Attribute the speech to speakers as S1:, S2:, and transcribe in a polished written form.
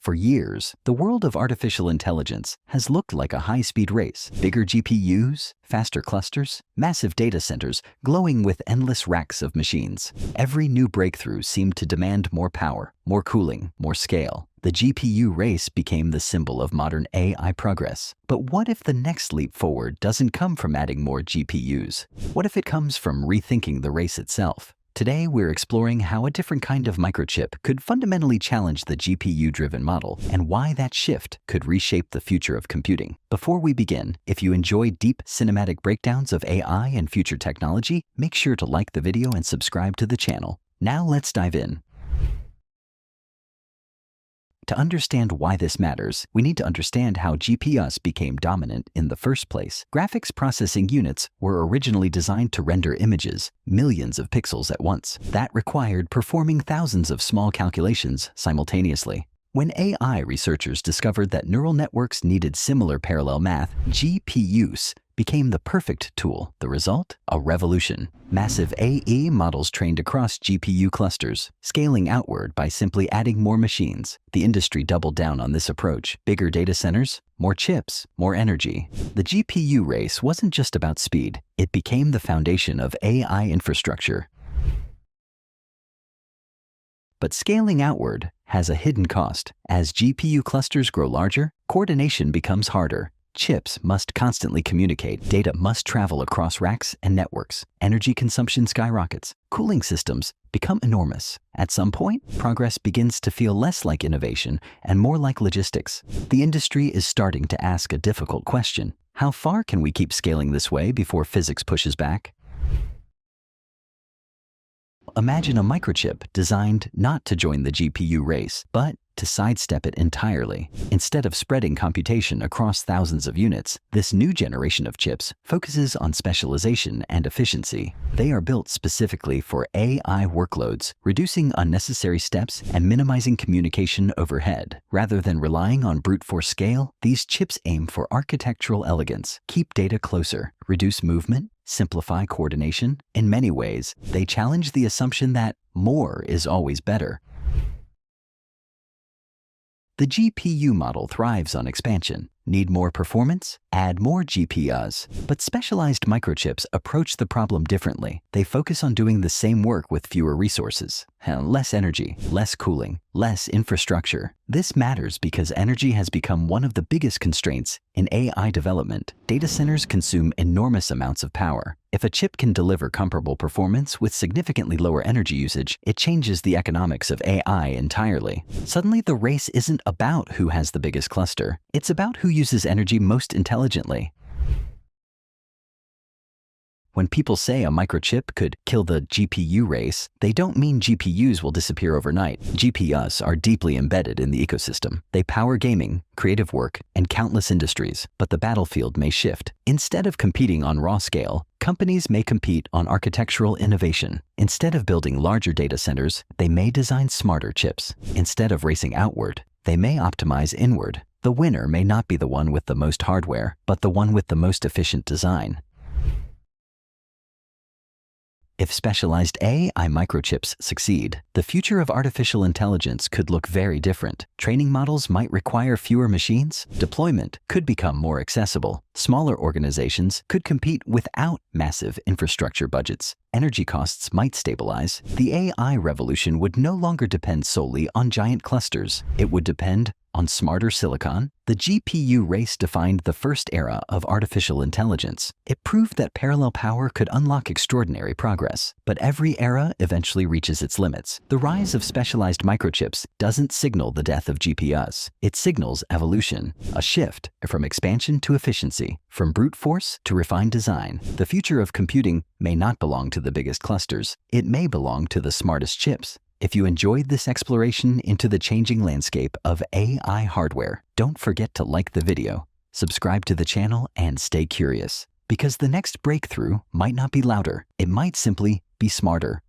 S1: For years, the world of artificial intelligence has looked like a high-speed race. Bigger GPUs, faster clusters, massive data centers glowing with endless racks of machines. Every new breakthrough seemed to demand more power, more cooling, more scale. The GPU race became the symbol of modern AI progress. But what if the next leap forward doesn't come from adding more GPUs? What if it comes from rethinking the race itself? Today, we're exploring how a different kind of microchip could fundamentally challenge the GPU-driven model and why that shift could reshape the future of computing. Before we begin, if you enjoy deep cinematic breakdowns of AI and future technology, make sure to like the video and subscribe to the channel. Now let's dive in. To understand why this matters, we need to understand how GPUs became dominant in the first place. Graphics processing units were originally designed to render images, millions of pixels at once. That required performing thousands of small calculations simultaneously. When AI researchers discovered that neural networks needed similar parallel math, GPUs became the perfect tool. The result? A revolution. Massive AI models trained across GPU clusters, scaling outward by simply adding more machines. The industry doubled down on this approach. Bigger data centers, more chips, more energy. The GPU race wasn't just about speed. It became the foundation of AI infrastructure. But scaling outward has a hidden cost. As GPU clusters grow larger, coordination becomes harder. Chips must constantly communicate. Data must travel across racks and networks. Energy consumption skyrockets. Cooling systems become enormous. At some point, progress begins to feel less like innovation and more like logistics. The industry is starting to ask a difficult question. How far can we keep scaling this way before physics pushes back? Imagine a microchip designed not to join the GPU race, but to sidestep it entirely. Instead of spreading computation across thousands of units, this new generation of chips focuses on specialization and efficiency. They are built specifically for AI workloads, reducing unnecessary steps and minimizing communication overhead. Rather than relying on brute force scale, these chips aim for architectural elegance, keep data closer, reduce movement, simplify coordination. In many ways, they challenge the assumption that more is always better. The GPU model thrives on expansion. Need more performance? Add more GPUs. But specialized microchips approach the problem differently. They focus on doing the same work with fewer resources. Less energy, less cooling, less infrastructure. This matters because energy has become one of the biggest constraints in AI development. Data centers consume enormous amounts of power. If a chip can deliver comparable performance with significantly lower energy usage, it changes the economics of AI entirely. Suddenly, the race isn't about who has the biggest cluster. It's about who uses energy most intelligently. When people say a microchip could kill the GPU race, they don't mean GPUs will disappear overnight. GPUs are deeply embedded in the ecosystem. They power gaming, creative work, and countless industries. But the battlefield may shift. Instead of competing on raw scale, companies may compete on architectural innovation. Instead of building larger data centers, they may design smarter chips. Instead of racing outward, they may optimize inward. The winner may not be the one with the most hardware, but the one with the most efficient design. If specialized AI microchips succeed, the future of artificial intelligence could look very different. Training models might require fewer machines. Deployment could become more accessible. Smaller organizations could compete without massive infrastructure budgets. Energy costs might stabilize. The AI revolution would no longer depend solely on giant clusters. It would depend on smarter silicon. The GPU race defined the first era of artificial intelligence. It proved that parallel power could unlock extraordinary progress. But every era eventually reaches its limits. The rise of specialized microchips doesn't signal the death of GPUs. It signals evolution, a shift from expansion to efficiency, from brute force to refined design. The future of computing may not belong to the biggest clusters. It may belong to the smartest chips. If you enjoyed this exploration into the changing landscape of AI hardware, don't forget to like the video, subscribe to the channel, and stay curious. Because the next breakthrough might not be louder, it might simply be smarter.